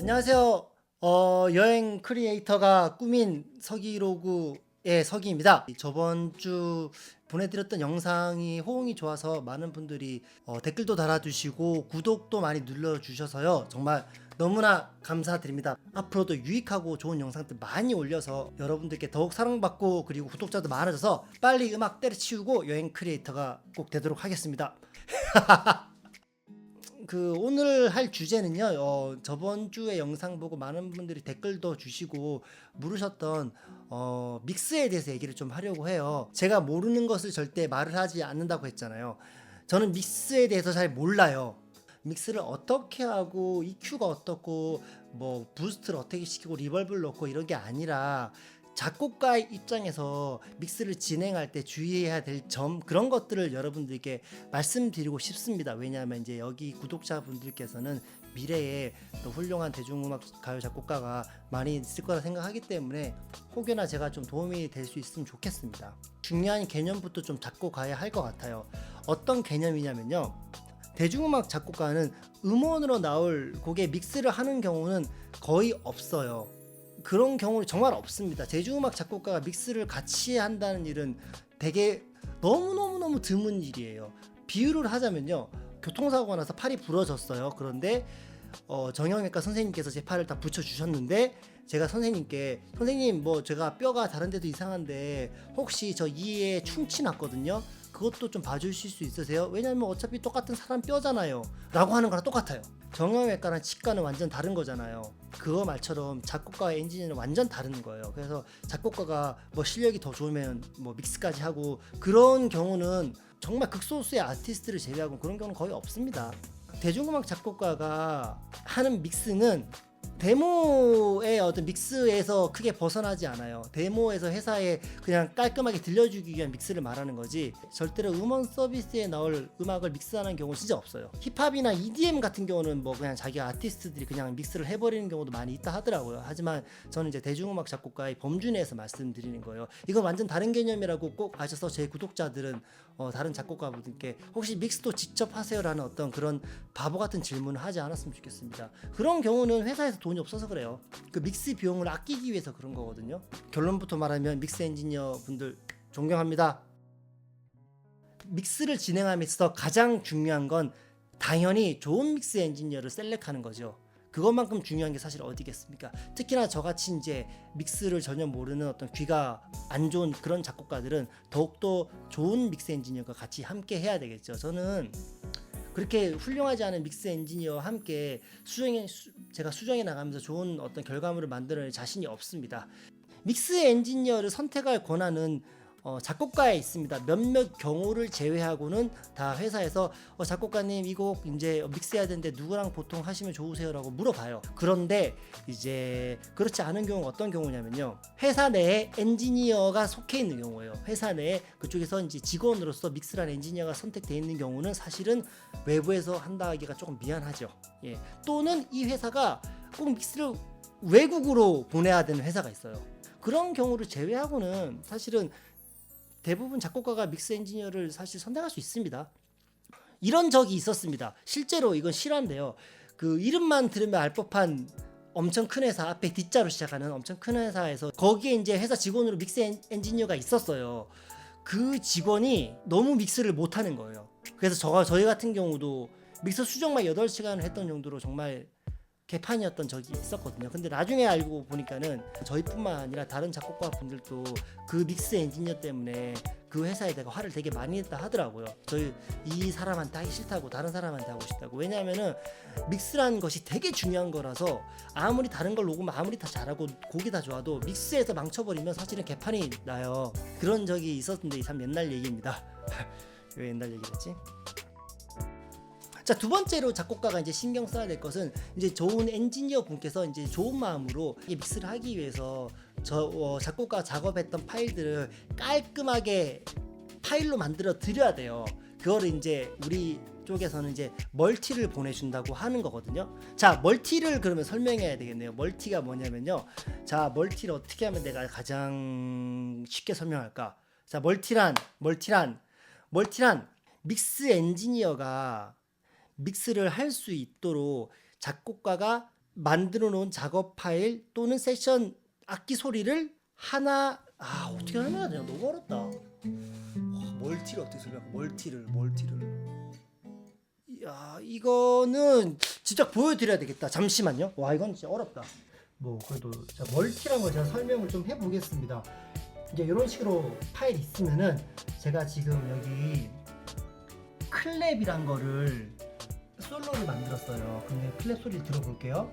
안녕하세요. 여행 크리에이터가 꾸민 서기로그의 서기입니다. 저번 주 보내드렸던 영상이 호응이 좋아서 많은 분들이 댓글도 달아주시고 구독도 많이 눌러주셔서요. 정말 너무나 감사드립니다. 앞으로도 유익하고 좋은 영상들 많이 올려서 여러분들께 더욱 사랑받고 그리고 구독자도 많아져서 빨리 음악 때려치우고 여행 크리에이터가 꼭 되도록 하겠습니다. 오늘 할 주제는요. 저번 주에 영상 보고 많은 분들이 댓글도 주시고 물으셨던 믹스에 대해서 얘기를 좀 하려고 해요. 제가 모르는 것을 절대 말을 하지 않는다고 했잖아요. 저는 믹스에 대해서 잘 몰라요. 믹스를 어떻게 하고 EQ가 어떻고 뭐 부스트를 어떻게 시키고 리버브를 넣고 이런 게 아니라 작곡가의 입장에서 믹스를 진행할 때 주의해야 될 점, 그런 것들을 여러분들께 말씀드리고 싶습니다. 왜냐하면 이제 여기 구독자분들께서는 미래에 또 훌륭한 대중음악 가요 작곡가가 많이 있을 거라 생각하기 때문에 혹여나 제가 좀 도움이 될 수 있으면 좋겠습니다. 중요한 개념부터 좀 잡고 가야 할 것 같아요. 어떤 개념이냐면요, 대중음악 작곡가는 음원으로 나올 곡에 믹스를 하는 경우는 거의 없어요. 그런 경우는 정말 없습니다. 대중음악 작곡가가 믹스를 같이 한다는 일은 되게 너무너무 드문 일이에요. 비유를 하자면요, 교통사고가 나서 팔이 부러졌어요. 그런데 정형외과 선생님께서 제 팔을 다 붙여주셨는데, 제가 선생님께 선생님 뭐 제가 뼈가 다른 데도 이상한데 혹시 저 이에 충치 났거든요, 그것도 좀 봐주실 수 있으세요? 왜냐면 어차피 똑같은 사람 뼈잖아요 라고 하는 거랑 똑같아요. 정형외과랑 치과는 완전 다른 거잖아요. 그거 말처럼 작곡가와 엔지니어는 완전 다른 거예요. 그래서 작곡가가 뭐 실력이 더 좋으면 뭐 믹스까지 하고, 그런 경우는 정말 극소수의 아티스트를 제외하고 그런 경우는 거의 없습니다. 대중음악 작곡가가 하는 믹스는 데모의 어떤 믹스에서 크게 벗어나지 않아요. 데모에서 회사에 그냥 깔끔하게 들려주기 위한 믹스를 말하는 거지, 절대로 음원 서비스에 나올 음악을 믹스하는 경우는 진짜 없어요. 힙합이나 EDM 같은 경우는 뭐 그냥 자기 아티스트들이 그냥 믹스를 해버리는 경우도 많이 있다 하더라고요. 하지만 저는 이제 대중음악 작곡가의 범주 내에서 말씀드리는 거예요. 이건 완전 다른 개념이라고 꼭 아셔서 제 구독자들은 다른 작곡가분들께 혹시 믹스도 직접 하세요라는 어떤 그런 바보 같은 질문을 하지 않았으면 좋겠습니다. 그런 경우는 회사에서 돈이 없어서 그래요. 그 믹스 비용을 아끼기 위해서 그런 거거든요. 결론부터 말하면 믹스 엔지니어 분들 존경합니다. 믹스를 진행하면서 가장 중요한 건 당연히 좋은 믹스 엔지니어를 셀렉하는 거죠. 그것만큼 중요한 게 사실 어디겠습니까? 특히나 저같이 이제 믹스를 전혀 모르는 어떤 귀가 안 좋은 그런 작곡가들은 더욱더 좋은 믹스 엔지니어가 같이 함께 해야 되겠죠. 저는 그렇게 훌륭하지 않은 믹스 엔지니어와 함께 제가 수정해 나가면서 좋은 어떤 결과물을 만들어낼 자신이 없습니다. 믹스 엔지니어를 선택할 권한은 작곡가에 있습니다. 몇몇 경우를 제외하고는 다 회사에서 작곡가님 이 곡 이제 믹스해야 되는데 누구랑 보통 하시면 좋으세요라고 물어봐요. 그런데 이제 그렇지 않은 경우는 어떤 경우냐면요, 회사 내에 엔지니어가 속해 있는 경우예요. 회사 내에 그쪽에서 이제 직원으로서 믹스란 엔지니어가 선택되어 있는 경우는 사실은 외부에서 한다 하기가 조금 미안하죠. 예. 또는 이 회사가 꼭 믹스를 외국으로 보내야 되는 회사가 있어요. 그런 경우를 제외하고는 사실은 대부분 작곡가가 믹스 엔지니어를 사실 선택할 수 있습니다. 이런 적이 있었습니다. 실제로 이건 실화인데요. 그 이름만 들으면 알 법한 엄청 큰 회사, 앞에 D자로 시작하는 엄청 큰 회사에서 거기에 이제 회사 직원으로 믹스 엔지니어가 있었어요. 그 직원이 너무 믹스를 못하는 거예요. 그래서 저희 같은 경우도 믹스 수정만 8시간을 했던 정도로 정말 개판이었던 적이 있었거든요. 근데 나중에 알고 보니까는 저희뿐만 아니라 다른 작곡가 분들도 그 믹스 엔지니어 때문에 그 회사에다가 화를 되게 많이 냈다 하더라고요. 저희 이 사람한테 하기 싫다고 다른 사람한테 하고 싶다고. 왜냐하면은 믹스라는 것이 되게 중요한 거라서 아무리 다른 걸 녹으면 아무리 다 잘하고 곡이 다 좋아도 믹스에서 망쳐버리면 사실은 개판이 나요. 그런 적이 있었는데 참 옛날 얘기입니다. 왜 옛날 얘기를 했지? 자, 두 번째로 작곡가가 이제 신경 써야 될 것은, 이제 좋은 엔지니어 분께서 이제 좋은 마음으로 이 믹스를 하기 위해서 작곡가 작업했던 파일들을 깔끔하게 파일로 만들어 드려야 돼요. 그거를 이제 우리 쪽에서는 이제 멀티를 보내준다고 하는 거거든요. 자, 멀티를 그러면 설명해야 되겠네요. 멀티가 뭐냐면요, 자, 멀티를 어떻게 하면 내가 가장 쉽게 설명할까? 자, 멀티란 믹스 엔지니어가 믹스를 할 수 있도록 작곡가가 만들어 놓은 작업 파일 또는 세션 악기 소리를 하나 어떻게 설명해야 되냐 너무 어렵다. 멀티를 어떻게 설명할까? 멀티를 야 이거는 진짜 보여드려야 되겠다. 잠시만요. 와 이건 진짜 어렵다. 뭐 그래도 자, 멀티란 걸 제가 설명을 좀 해보겠습니다. 이제 이런 식으로 파일이 있으면은 제가 지금 여기 클랩이란 거를 솔로를 만들었어요. 근데 클랩 소리를 들어볼게요.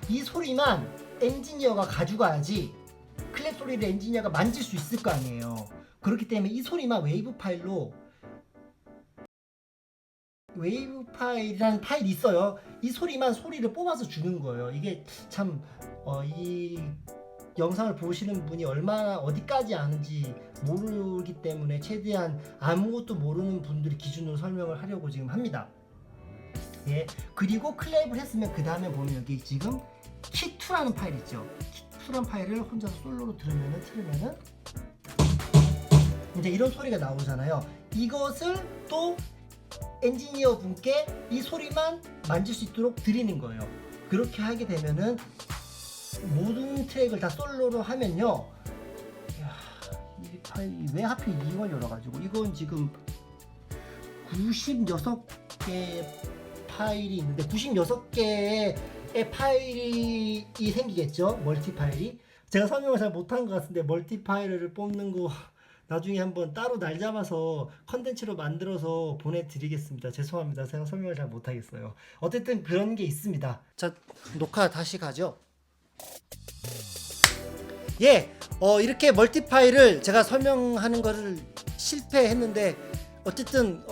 이 소리만 엔지니어가 가져가야지 클랩 소리를 엔지니어가 만질 수 있을 거 아니에요. 그렇기 때문에 이 소리만 웨이브 파일이라는 파일이 있어요. 이 소리를 뽑아서 주는 거예요. 이게 참 이 영상을 보시는 분이 얼마나 어디까지 아는지 모르기 때문에 최대한 아무것도 모르는 분들이 기준으로 설명을 하려고 지금 합니다. 예, 그리고 클랩을 했으면 그 다음에 보면 여기 지금 키2라는 파일 있죠. 키2라는 파일을 혼자서 솔로로 틀으면은 이제 이런 소리가 나오잖아요. 이것을 또 엔지니어 분께 이 소리만 만질 수 있도록 드리는 거예요. 그렇게 하게 되면은 모든 트랙을 다 솔로로 하면요. 이야, 이 파일이 왜 하필 이걸 열어가지고 이건 지금 96개 파일이 있는데 96개의 파일이 생기겠죠. 멀티 파일이. 제가 설명을 잘 못한 것 같은데 멀티 파일을 뽑는 거 나중에 한번 따로 날 잡아서 컨텐츠로 만들어서 보내드리겠습니다. 죄송합니다. 제가 설명을 잘 못하겠어요. 어쨌든 그런 게 있습니다. 자, 녹화 다시 가죠. 예, 이렇게 멀티 파일을 제가 설명하는 거를 실패했는데 어쨌든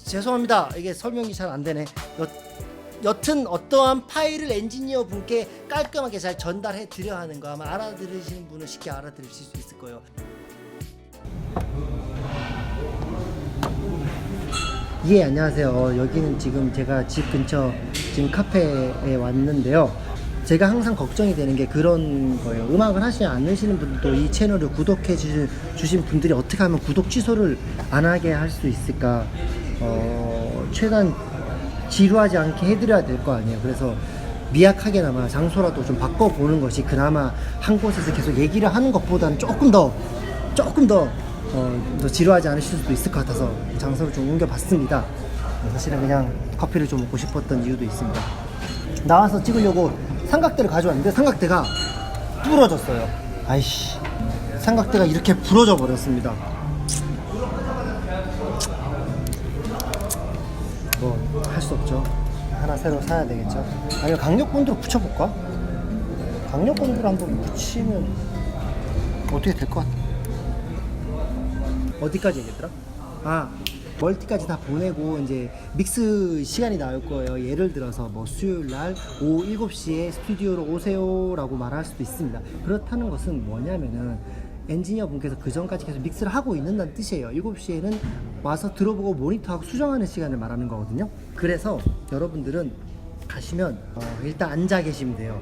죄송합니다. 이게 설명이 잘 안 되네. 여튼 어떠한 파일을 엔지니어 분께 깔끔하게 잘 전달해 드려야 하는 거 아마 알아들으시는 분은 쉽게 알아들으실 수 있을 거예요. 예, 안녕하세요. 여기는 지금 제가 집 근처 지금 카페에 왔는데요. 제가 항상 걱정이 되는 게 그런 거예요. 음악을 하시지 않으시는 분들도 이 채널을 구독해 주신 분들이 어떻게 하면 구독 취소를 안 하게 할 수 있을까? 최대한 지루하지 않게 해드려야 될 거 아니에요. 그래서 미약하게나마 장소라도 좀 바꿔보는 것이 그나마 한 곳에서 계속 얘기를 하는 것보다는 조금 더 지루하지 않으실 수도 있을 것 같아서 장소를 좀 옮겨봤습니다. 사실은 그냥 커피를 좀 먹고 싶었던 이유도 있습니다. 나와서 찍으려고 삼각대를 가져왔는데 삼각대가 부러졌어요. 아이씨, 삼각대가 이렇게 부러져 버렸습니다. 뭐 할 수 없죠. 하나 새로 사야 되겠죠. 아니면 강력본드로 붙여볼까? 강력본드로 한번 붙이면 어떻게 될 것 같아. 어디까지 얘기했더라? 멀티까지 다 보내고 이제 믹스 시간이 나올 거예요. 예를 들어서 뭐 수요일 날 오후 7시에 스튜디오로 오세요라고 말할 수도 있습니다. 그렇다는 것은 뭐냐면은 엔지니어 분께서 그 전까지 계속 믹스를 하고 있는다는 뜻이에요. 7시에는 와서 들어보고 모니터하고 수정하는 시간을 말하는 거거든요. 그래서 여러분들은 가시면 일단 앉아 계시면 돼요.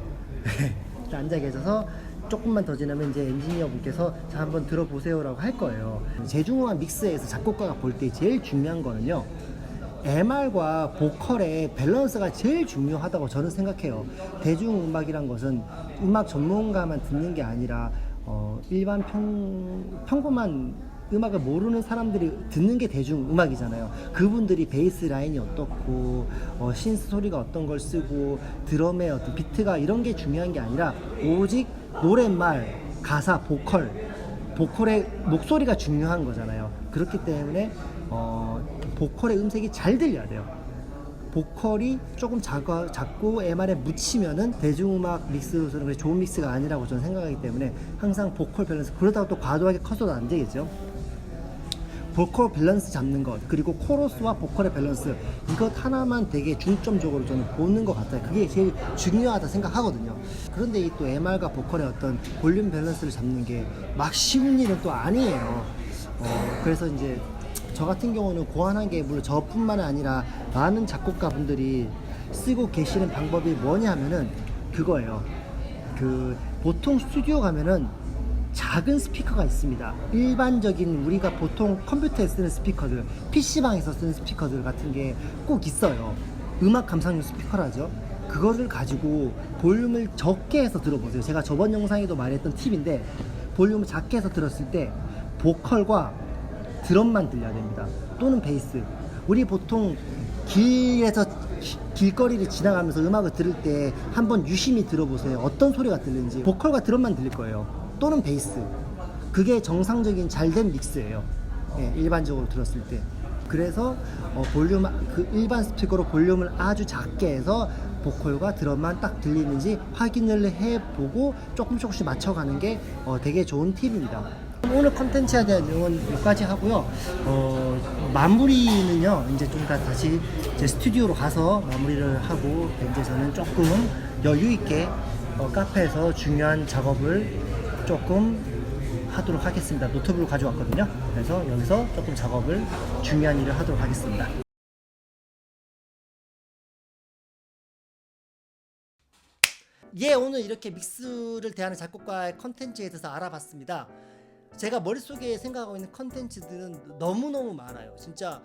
일단 앉아 계셔서 조금만 더 지나면 이제 엔지니어 분께서 자 한번 들어보세요라고 할 거예요. 대중음악 믹스에서 작곡가가 볼 때 제일 중요한 거는요, MR과 보컬의 밸런스가 제일 중요하다고 저는 생각해요. 대중음악이란 것은 음악 전문가만 듣는 게 아니라 일반 평범한 음악을 모르는 사람들이 듣는 게 대중음악이잖아요. 그분들이 베이스 라인이 어떻고 신스 소리가 어떤 걸 쓰고 드럼의 어떤 비트가 이런 게 중요한 게 아니라 오직 노랫말, 가사, 보컬의 목소리가 중요한 거잖아요. 그렇기 때문에 보컬의 음색이 잘 들려야 돼요. 보컬이 조금 작고 MR에 묻히면은 대중음악 믹스로서는 좋은 믹스가 아니라고 저는 생각하기 때문에 항상 보컬 밸런스, 그러다가 또 과도하게 커서도 안 되겠죠. 보컬 밸런스 잡는 것, 그리고 코러스와 보컬의 밸런스, 이것 하나만 되게 중점적으로 저는 보는 것 같아요. 그게 제일 중요하다 생각하거든요. 그런데 이 또 MR과 보컬의 어떤 볼륨 밸런스를 잡는 게 막 쉬운 일은 또 아니에요. 그래서 이제 저 같은 경우는 고안한 게 물론 저뿐만 아니라 많은 작곡가 분들이 쓰고 계시는 방법이 뭐냐 하면은 그거예요. 보통 스튜디오 가면은 작은 스피커가 있습니다. 일반적인 우리가 보통 컴퓨터에 쓰는 스피커들, PC방에서 쓰는 스피커들 같은 게 꼭 있어요. 음악 감상용 스피커라죠. 그거를 가지고 볼륨을 적게 해서 들어보세요. 제가 저번 영상에도 말했던 팁인데, 볼륨을 작게 해서 들었을 때 보컬과 드럼만 들려야 됩니다. 또는 베이스. 우리 보통 길에서 길거리를 지나가면서 음악을 들을 때 한번 유심히 들어보세요. 어떤 소리가 들리는지. 보컬과 드럼만 들릴 거예요. 또는 베이스. 그게 정상적인 잘된 믹스예요. 예, 일반적으로 들었을 때. 그래서 볼륨, 그 일반 스피커로 볼륨을 아주 작게 해서 보컬과 드럼만 딱 들리는지 확인을 해보고 조금씩 맞춰가는 게 되게 좋은 팁입니다. 오늘 컨텐츠에 대한 내용은 여기까지 하고요. 마무리는요, 이제 좀 다시 제 스튜디오로 가서 마무리를 하고, 이제 저는 조금 여유있게 카페에서 중요한 작업을 조금 하도록 하겠습니다. 노트북을 가져왔거든요. 그래서 여기서 조금 작업을, 중요한 일을 하도록 하겠습니다. 예, 오늘 이렇게 믹스를 대하는 작곡가의 컨텐츠에 대해서 알아봤습니다. 제가 머릿속에 생각하고 있는 컨텐츠들은 너무너무 많아요. 진짜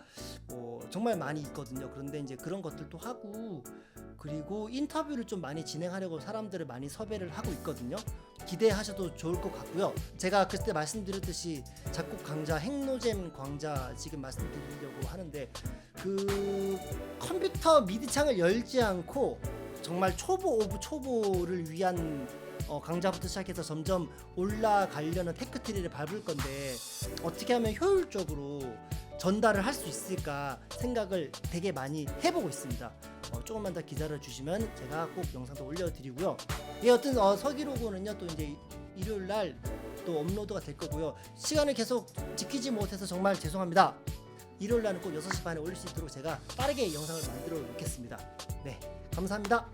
정말 많이 있거든요. 그런데 이제 그런 것들도 하고, 그리고 인터뷰를 좀 많이 진행하려고 사람들을 많이 섭외를 하고 있거든요. 기대하셔도 좋을 것 같고요. 제가 그때 말씀드렸듯이 작곡 강좌, 핵노잼 강좌 지금 말씀드리려고 하는데, 그 컴퓨터 미디 창을 열지 않고 정말 초보 오브 초보를 위한 강좌부터 시작해서 점점 올라가려는 테크트리를 밟을 건데, 어떻게 하면 효율적으로 전달을 할 수 있을까 생각을 되게 많이 해보고 있습니다. 조금만 더 기다려 주시면 제가 꼭 영상도 올려드리고요. 예, 어떤 서기로고는요, 또 이제 일요일날 또 업로드가 될 거고요. 시간을 계속 지키지 못해서 정말 죄송합니다. 일요일날은 꼭 6시 반에 올릴 수 있도록 제가 빠르게 영상을 만들어 놓겠습니다. 네, 감사합니다.